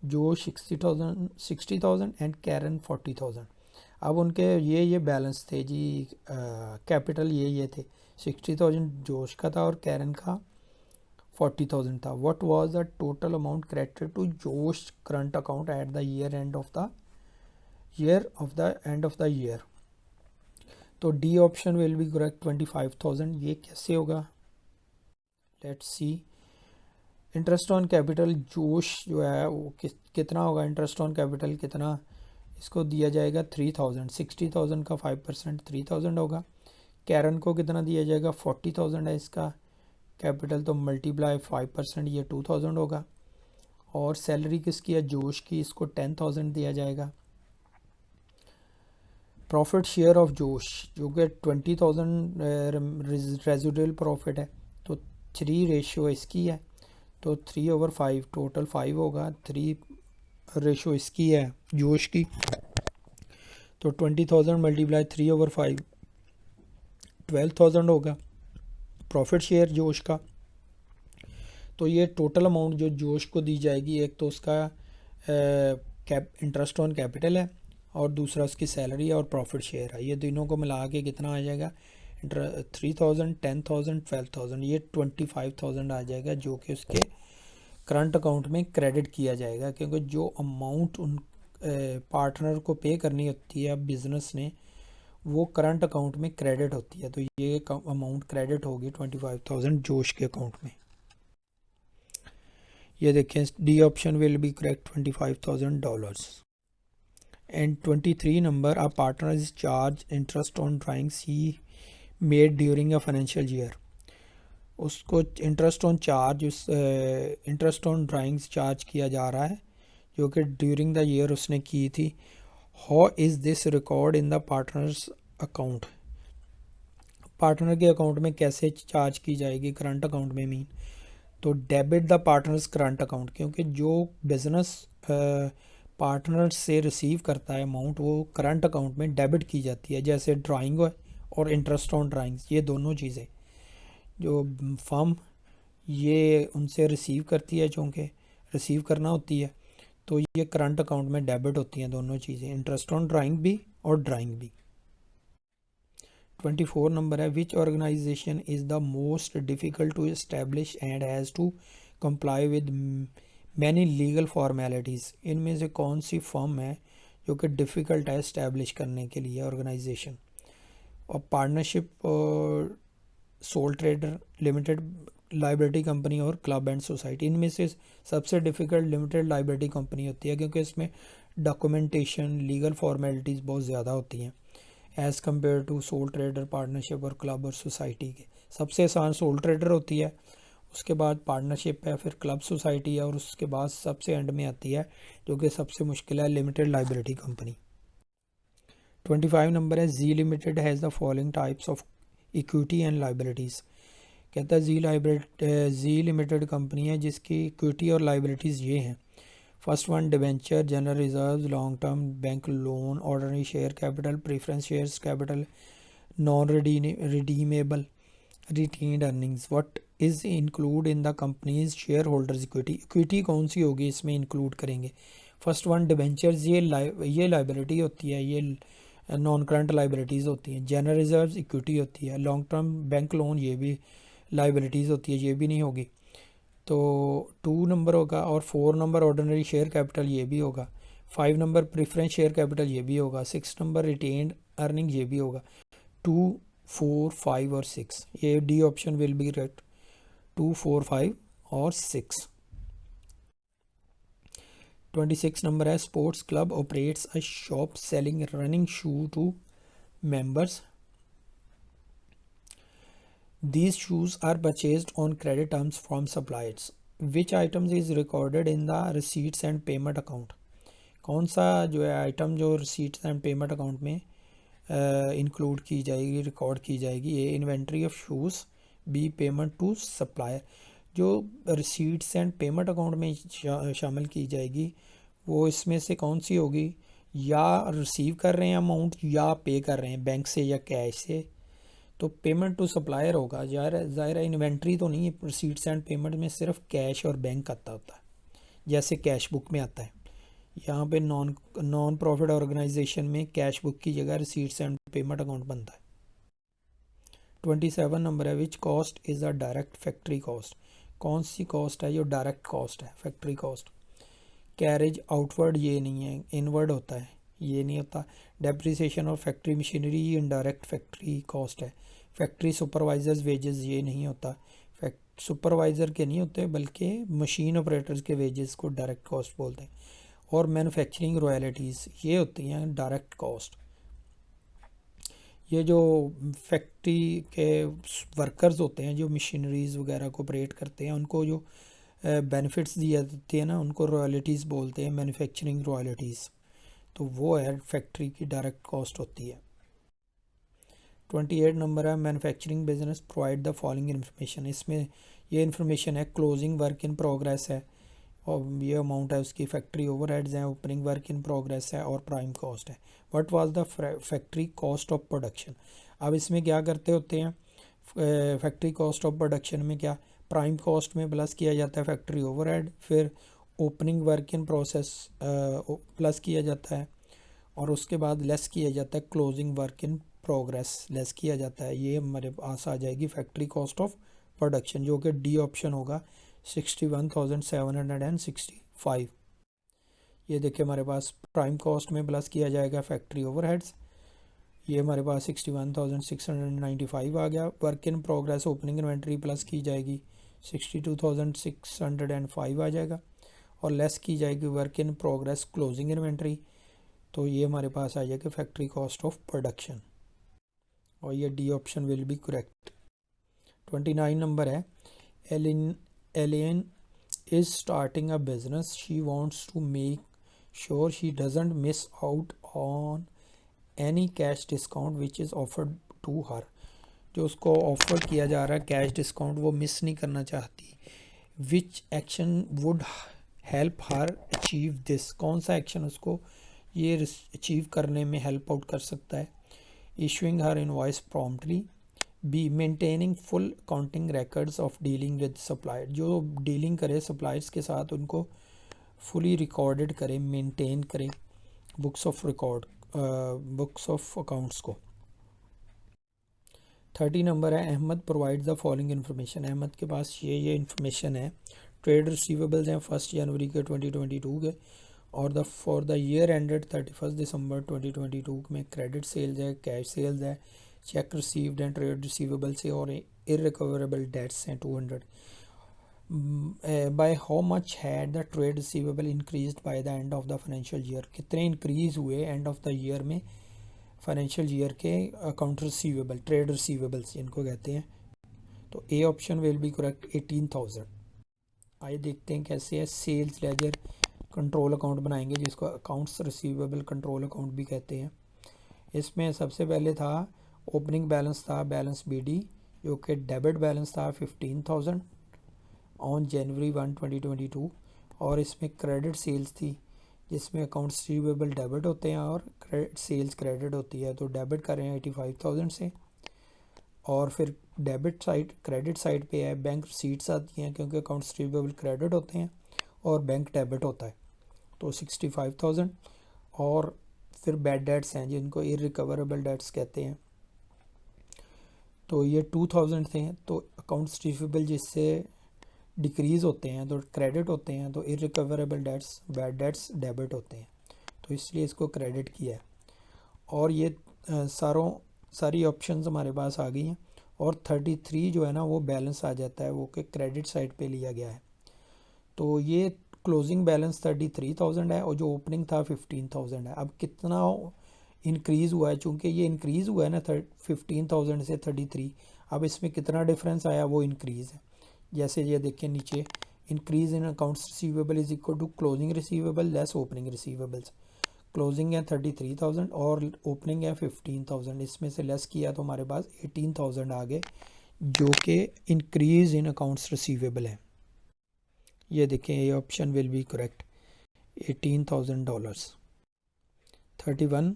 जो 60,000 एंड कैरन 40,000। अब उनके ये बैलेंस थे जी, कैपिटल ये थे 60,000 जोश का था और कैरन का 40,000 था। What was the total amount credited to Josh current account at the end of the year. तो D option will be correct 25,000। ये कैसे होगा, let's see. Interest on capital Josh जो है वो कितना होगा, इंटरेस्ट ऑन कैपिटल कितना, इसको दिया जाएगा 3,000, 60,000 का 5% 3,000 होगा। कैरन को कितना दिया जाएगा 40,000 है इसका कैपिटल, तो मल्टीप्लाई 5% ये 2,000 होगा। और सैलरी किसकी है, जोश की, इसको 10,000 दिया जाएगा। प्रॉफिट शेयर ऑफ जोश जो कि 20,000 रेजिडुअल प्रॉफिट है तो 3 इसकी है तो 3/5 टोटल 5 होगा। 3 इसकी है जोश की तो 20,000 मल्टीप्लाई 3/5 12,000 होगा प्रॉफिट शेयर जोश का। तो ये टोटल अमाउंट जो जोश को दी जाएगी, एक तो उसका इंटरेस्ट ऑन कैपिटल है और दूसरा उसकी सैलरी और प्रॉफिट शेयर है। ये तीनों को मिला के कितना आ जाएगा, 3,000 10,000 12,000, ये 25,000 आ जाएगा जो कि उसके करंट अकाउंट में क्रेडिट किया जाएगा। क्योंकि जो अमाउंट उन पार्टनर को पे करनी होती है बिजनेस ने, वो करंट अकाउंट में क्रेडिट होती है, तो ये अमाउंट क्रेडिट होगी 25,000 जोश के अकाउंट में। ये देखें D option will be correct $25,000। And 23 number, a partner is charge interest on drawings he made during a financial year. उसको इंटरेस्ट ऑन चार्ज, उस इंटरेस्ट ऑन ड्राइंग्स चार्ज किया जा रहा है जो कि ड्यूरिंग द ईयर उसने की थी। How is this record in the partners account, partner के अकाउंट में कैसे चार्ज की जाएगी, करंट अकाउंट में मीन तो debit the partners current account, क्योंकि जो बिजनेस पार्टनर से रिसीव करता है अमाउंट वो करंट अकाउंट में डेबिट की जाती है। जैसे ड्राइंग और इंटरेस्ट ऑन ड्राइंग्स, ये दोनों चीज़ें जो फर्म ये उनसे रिसीव करती है, चूँकि रिसीव करना होती है तो ये करंट अकाउंट में डेबिट होती हैं दोनों चीज़ें, इंटरेस्ट ऑन ड्राइंग भी और ड्राइंग भी। 24 नंबर है, which organisation is the most difficult to establish and has to comply with many legal formalities. इनमें से कौन सी फर्म है जो कि डिफ़िकल्ट है इस्टेब्लिश करने के लिए ऑर्गेनाइजेशन। और partnership, soul trader, limited liability company और क्लब एंड सोसाइटी। इनमें से सबसे डिफ़िकल्ट लिमिटेड लाइबिलिटी कंपनी होती है क्योंकि इसमें डॉक्यूमेंटेशन, लीगल फॉर्मेलिटीज़ बहुत ज़्यादा होती हैं as compare to sole trader, partnership और क्लब और सोसाइटी के। सबसे आसान सोल ट्रेडर होती है, उसके बाद पार्टनरशिप है, फिर क्लब सोसाइटी है और उसके बाद सबसे एंड में आती है जो कि सबसे मुश्किल है, लिमिटेड लाइबिलिटी कंपनी। 25 नंबर है, G limited has the following types of equity and liabilities. कहता है जी लिमिटेड कंपनी है जिसकी इक्विटी और लाइबिलिटीज़ ये हैं। First one, debenture, general reserve, long term bank loan, ordinary share capital, preference shares capital, non redeemable retained earnings, what is include in the company's shareholders equity, equity कौन सी होगी इसमें include करेंगे। First one debentures, ये liability होती है, ये non current liabilities होती हैं। जनरल रिजर्व इक्विटी होती है। लॉन्ग टर्म बैंक लोन ये भी लाइबिलिटीज़ होती है, ये भी नहीं होगी। तो 2 नंबर होगा। और 4 नंबर ऑर्डिनरी शेयर कैपिटल ये भी होगा। 5 नंबर प्रेफरेंस शेयर कैपिटल ये भी होगा। 6 नंबर रिटेन्ड अर्निंग ये भी होगा। 2, 4, 5 और 6, ये D option will be correct. 2, 4, 5 और 6। 26 नंबर है, sports club operates a shop selling running shoe to members. These shoes are purchased on credit terms from suppliers. Which items is recorded in the receipts and payment account? कौन सा जो है item जो receipts and payment account में include की जाएगी, record की जाएगी? A inventory of shoes, B payment to supplier. जो receipts and payment account में शामिल की जाएगी वो इसमें से कौन सी होगी? या रिसीव कर रहे हैं अमाउंट या पे कर रहे हैं बैंक से या कैश से, तो पेमेंट टू सप्लायर होगा। ज़ाहिर है इन्वेंट्री तो नहीं है, रिसीट्स एंड पेमेंट में सिर्फ कैश और बैंक आता होता है, जैसे कैश बुक में आता है। यहाँ पे नॉन प्रॉफिट ऑर्गेनाइजेशन में कैश बुक की जगह रिसीट्स एंड पेमेंट अकाउंट बनता है। 27 नंबर है, which cost is a direct factory cost? कौन सी कॉस्ट है जो डायरेक्ट कॉस्ट है, फैक्ट्री कॉस्ट? कैरेज आउटवर्ड ये नहीं है, इनवर्ड होता है, ये नहीं होता। डेप्रिसिएशन और फैक्ट्री मशीनरी ये इनडायरेक्ट फैक्ट्री कॉस्ट है। फैक्ट्री सुपरवाइजर्स वेजेस ये नहीं होता, सुपरवाइज़र के नहीं होते बल्कि मशीन ऑपरेटर्स के वेजेस को डायरेक्ट कॉस्ट बोलते हैं। और मैन्युफैक्चरिंग रॉयल्टीज़ ये होती हैं डायरेक्ट कॉस्ट। ये जो फैक्ट्री के वर्कर्स होते हैं जो मशीनरीज़ वगैरह को ऑपरेट करते हैं, उनको जो बेनिफिट्स दिए जाते हैं ना, उनको रॉयल्टीज़ बोलते हैं, मैन्युफैक्चरिंग रॉयल्टीज़। तो वो है फैक्ट्री की डायरेक्ट कॉस्ट होती है। 28 नंबर है, manufacturing business provide the following information. इसमें ये इन्फॉर्मेशन है, क्लोजिंग वर्क इन प्रोग्रेस है और ये अमाउंट है उसकी, फैक्ट्री ओवरहेड्स हैं, ओपनिंग वर्क इन प्रोग्रेस है और प्राइम कॉस्ट है। What was the factory cost of production? अब इसमें क्या करते होते हैं, फैक्ट्री कॉस्ट ऑफ प्रोडक्शन में क्या प्राइम कॉस्ट में प्लस किया जाता है फैक्ट्री ओवरहेड, फिर opening work in process plus किया जाता है और उसके बाद लेस किया जाता है closing work in progress, less किया जाता है। ये हमारे पास आ जाएगी फैक्ट्री कॉस्ट ऑफ प्रोडक्शन, जो कि डी ऑप्शन होगा 61,765। ये देखिए हमारे पास प्राइम कॉस्ट में प्लस किया जाएगा फैक्ट्री ओवरहेड्स, ये हमारे पास 61,695 आ गया। Work in progress opening inventory plus की जाएगी 62,605 आ जाएगा और लेस की जाएगी work in progress closing inventory, तो ये हमारे पास आ जाएगा फैक्ट्री कॉस्ट ऑफ प्रोडक्शन और ये D option will be correct. 29 number है, Eileen is starting a business, she wants to make sure she doesn't miss out on any cash discount which is offered to her. जो उसको offer किया जा रहा है cash discount वो miss नहीं करना चाहती। विच action would help her achieve this? कौन सा एक्शन उसको ये अचीव करने में हेल्प आउट कर सकता है? इशूइंग हर invoice promptly, B maintaining full accounting records of dealing with supplier. जो डीलिंग करे सप्लायर्स के साथ उनको फुली रिकॉर्डेड करे, मेंटेन करे books of record, books of accounts को। 30 नंबर है, Ahmed provide the following information. Ahmed के पास ये इन्फॉर्मेशन है, ट्रेड रिसीवेबल्स हैं 1 जनवरी के 2022 के और for the year ended 31 December 2022 में क्रेडिट सेल्स है, कैश सेल्स है, check received and trade receivable से और इररिकवरेबल डेट्स हैं 200। By how much had the trade receivable increased by the end of the financial year? कितने increase हुए and of the year में, financial year के account receivable, trade receivables इनको कहते हैं। तो A option will be correct, 18,000। आइए देखते हैं कैसे है, सेल्स लेजर कंट्रोल अकाउंट बनाएंगे जिसको अकाउंट्स रिसीवेबल कंट्रोल अकाउंट भी कहते हैं। इसमें सबसे पहले था ओपनिंग बैलेंस था बैलेंस बीडी जो कि डेबिट बैलेंस था 15,000 ऑन जनवरी 1, 2022 और इसमें क्रेडिट सेल्स थी जिसमें अकाउंट्स रिसीवेबल डेबिट होते हैं और सेल्स क्रेडिट होती है। तो डेबिट कर रहे हैं 85,000 से, और फिर डेबिट साइड क्रेडिट साइड पे है बैंक सीट्स आती हैं, क्योंकि अकाउंट्स रिसीवेबल क्रेडिट होते हैं और बैंक डेबिट होता है, तो 65,000। और फिर बैड डेट्स हैं जिनको इरिकवरेबल डेट्स कहते हैं, तो ये 2,000 थे। तो अकाउंट्स रिसीवेबल जिससे डिक्रीज़ होते हैं तो क्रेडिट होते हैं, तो irrecoverable debts bad debts debit होते हैं, तो इसलिए इसको क्रेडिट किया है। और ये सारी ऑप्शंस हमारे पास आ गई हैं। और 33 जो है ना वो बैलेंस आ जाता है, वो कि क्रेडिट साइड पे लिया गया है। तो ये क्लोजिंग बैलेंस 33,000 है और जो ओपनिंग था 15,000 है। अब कितना इंक्रीज़ हुआ है, चूँकि ये इंक्रीज़ हुआ है ना 15,000 से 33, अब इसमें कितना डिफरेंस आया वो इंक्रीज़ है। जैसे ये देखें नीचे, increase in accounts receivable is equal to closing receivable less opening receivables. Closing है 33,000 और ओपनिंग है 15,000, इसमें से लेस किया तो हमारे पास 18,000 आ गए, जो कि इंक्रीज़ इन अकाउंट्स रिसीवेबल है। ये देखें, ये option will be correct, $18,000। 31,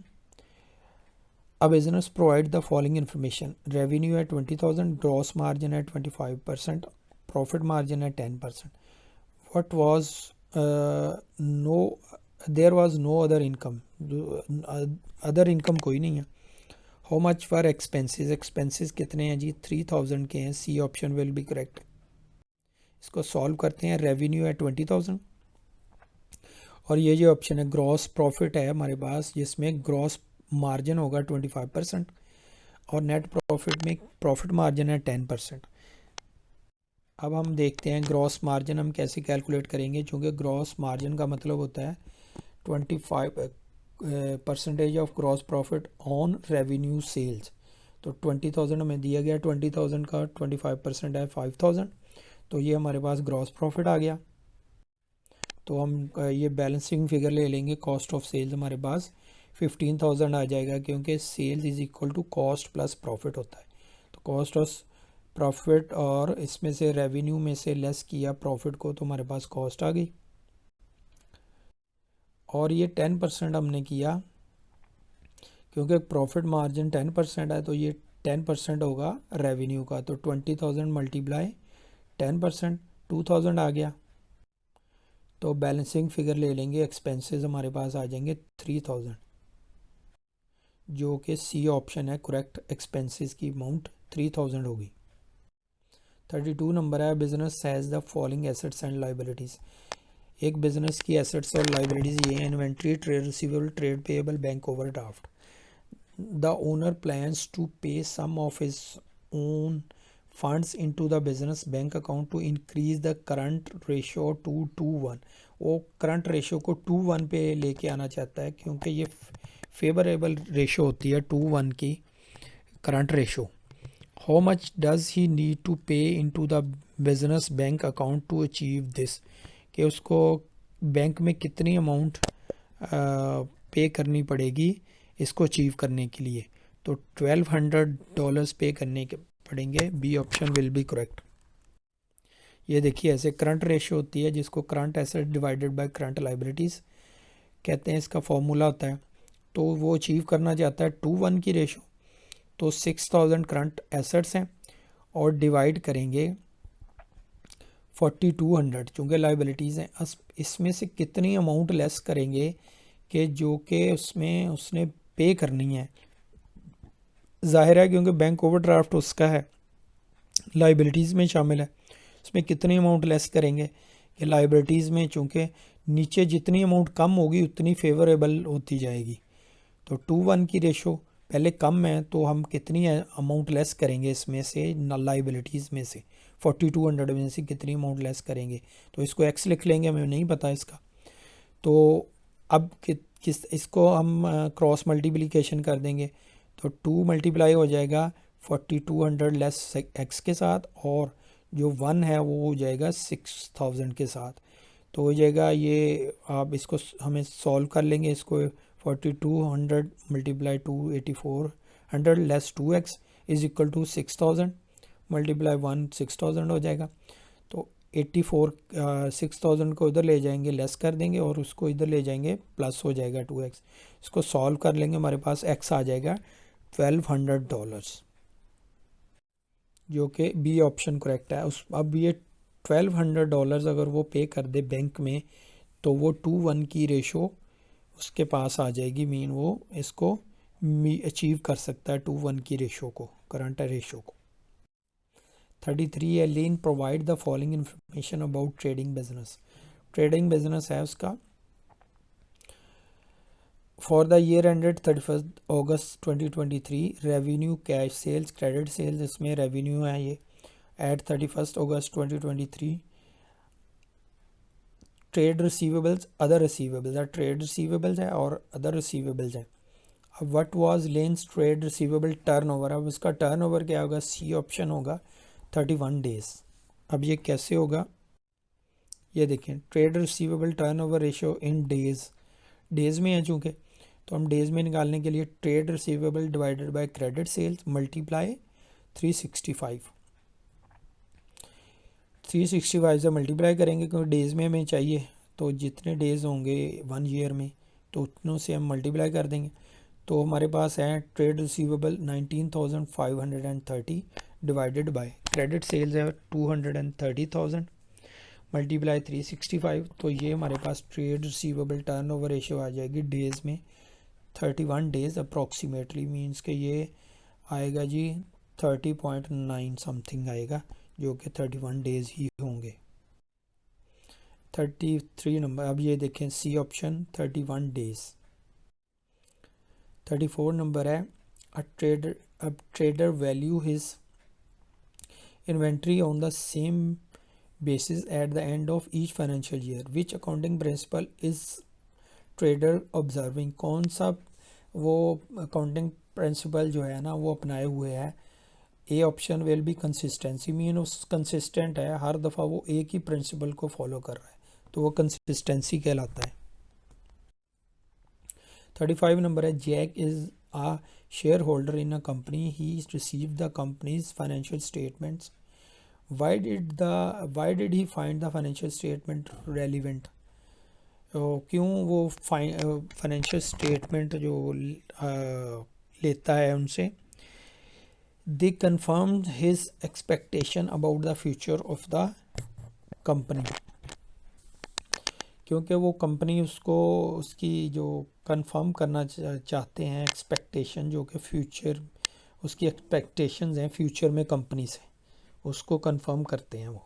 a business provide the following information: revenue at 20,000, gross margin at 25%, profit margin at 10%. What was no there was no other income, other income कोई नहीं है। How much for expenses, expenses कितने हैं जी, 3,000 के हैं, C option will be correct. इसको solve करते हैं। रेवेन्यू है 20,000 और ये जो ऑप्शन है ग्रॉस प्रॉफिट है हमारे पास, जिसमें ग्रॉस मार्जिन होगा 25% और नेट प्रॉफिट में प्रॉफिट मार्जिन है 10%। अब हम देखते हैं ग्रॉस मार्जिन हम कैसे कैलकुलेट करेंगे, क्योंकि ग्रॉस मार्जिन का मतलब होता है 25% of gross profit on revenue sales. तो 20,000 हमें दिया गया, 20,000 का 25% है 5,000, तो ये हमारे पास ग्रॉस प्रॉफिट आ गया। तो हम ये बैलेंसिंग फिगर ले लेंगे। कॉस्ट ऑफ सेल्स हमारे पास 15,000 आ जाएगा, क्योंकि sales is equal to cost plus profit होता है। तो कॉस्ट ऑफ प्रॉफिट और इसमें से रेवेन्यू में से लेस किया प्रॉफिट को, तो हमारे पास कॉस्ट आ गई। और ये 10% हमने किया, क्योंकि प्रॉफिट मार्जिन 10% है, तो ये 10% होगा रेवेन्यू का। तो 20,000 मल्टीप्लाई 10%, 2,000 आ गया। तो बैलेंसिंग फिगर ले लेंगे, एक्सपेंसेस हमारे पास आ जाएंगे 3,000, जो कि सी ऑप्शन है करेक्ट। एक्सपेंसेस की अमाउंट 3,000 होगी। 32 नंबर है, business has the following assets and liabilities. एक बिजनेस की एसेट्स और लाइबिलिटीज़ ये हैं: inventory, trade receivable, trade payable, bank overdraft. The owner plans to pay some of his own funds into the business bank account to increase the current ratio to 2:1। वो current ratio को 2:1 पे लेके आना चाहता है, क्योंकि ये फेवरेबल रेशो होती है 2:1 की current ratio. How much does he need to pay into the business bank account to achieve this, कि उसको बैंक में कितनी अमाउंट पे करनी पड़ेगी इसको अचीव करने के लिए। तो $1,200 पे करने के पड़ेंगे। B option will be correct. ये देखिए, ऐसे करंट रेशो होती है जिसको current asset divided by current liabilities कहते हैं, इसका फॉर्मूला होता है। तो वो अचीव करना चाहता है 2:1 की रेशो। तो 6,000 करंट एसेट्स हैं और डिवाइड करेंगे 4,200, चूँकि लाइबिलिटीज़ हैं। इसमें से कितनी अमाउंट लेस करेंगे कि जो कि उसमें उसने पे करनी है। जाहिर है, क्योंकि बैंक ओवरड्राफ्ट उसका है, लाइबिलिटीज़ में शामिल है। इसमें कितनी अमाउंट लेस करेंगे कि लाइबिलिटीज़ में चूँकि नीचे जितनी अमाउंट कम होगी उतनी फेवरेबल होती जाएगी। तो 2:1 की रेशो पहले कम है, तो हम कितनी अमाउंट लेस करेंगे इसमें से, लाइबिलिटीज़ में से 4,200 में से कितनी अमाउंट लेस करेंगे। तो इसको एक्स लिख लेंगे, हमें नहीं पता इसका। तो अब किस इसको हम क्रॉस मल्टीप्लिकेशन कर देंगे, तो 2 मल्टीप्लाई हो जाएगा 4,200 लेस एक्स के साथ, और जो 1 है वो हो जाएगा 6,000 के साथ। तो हो जाएगा ये, आप इसको हमें सॉल्व कर लेंगे। इसको 4,200 multiply 2,8400 less 2x is equal to 6,000 multiply 1, 6,000 हो जाएगा। तो 6000 को इधर ले जाएंगे, लेस कर देंगे, और उसको इधर ले जाएंगे, प्लस हो जाएगा 2x। इसको सॉल्व कर लेंगे, हमारे पास x आ जाएगा $1200, जो कि बी ऑप्शन करेक्ट है। अब ये $1200 अगर वो पे कर दे बैंक में, तो वो 2:1 की रेशो उसके पास आ जाएगी। मीन वो इसको अचीव कर सकता है 2:1 की रेशो को, करंट रेशो को। 33 है, Lynn provide the following information about trading business. Trading business है उसका। For the year ended 31 August 2023, revenue, cash sales, credit sales, इसमें रेवेन्यू है ये at 31 August 2023। Trade receivables, other receivables है, ट्रेड रिसीवेबल्स है और अदर रिसीवेबल्स है। अब what was Lynn's trade receivable turnover, अब इसका टर्नओवर क्या होगा, सी ऑप्शन होगा 31 डेज। अब ये कैसे होगा, ये देखें, trade receivable turnover ratio in days में है चूँकि, तो हम डेज में निकालने के लिए trade receivable divided by credit sales multiply 365 से मल्टीप्लाई करेंगे, क्योंकि डेज़ में हमें चाहिए, तो जितने डेज़ होंगे 1 ईयर में तो उतनों से हम मल्टीप्लाई कर देंगे। तो हमारे पास है trade receivable 19,530 divided by credit sales है 230,000 मल्टीप्लाई 365, तो ये हमारे पास ट्रेड रिसीवेबल टर्नओवर रेशियो आ जाएगी डेज़ में 31 डेज़ अप्रॉक्सीमेटली, मीन्स के ये आएगा जी 30.9 समथिंग आएगा, जो कि 31 डेज़ ही होंगे। 33 नंबर, अब ये देखें सी ऑप्शन 31 डेज़। 34 नंबर है, अब trader value his inventory on the same basis at the end of each financial year, which accounting principle is trader observing। कौन सा वो अकाउंटिंग प्रिंसिपल जो है ना वो अपनाए हुए है। ए option will B consistency, mean उस कंसिस्टेंट है, हर दफ़ा वो एक ही प्रिंसिपल को फॉलो कर रहा है, तो वो कंसिस्टेंसी कहलाता है। 35 नंबर है, Jack is a shareholder in a company, he receive the company's financial statements. why did he find the financial statement relevant। क्यों वो फाइनेंशियल स्टेटमेंट जो लेता है उनसे। they confirmed his expectation about the future of the company, क्योंकि वो company उसको उसकी जो कंफर्म करना चाहते हैं, एक्सपेक्टेशन जो कि फ्यूचर उसकी एक्सपेक्टेशंस हैं फ्यूचर में कंपनी से, उसको कंफर्म करते हैं वो।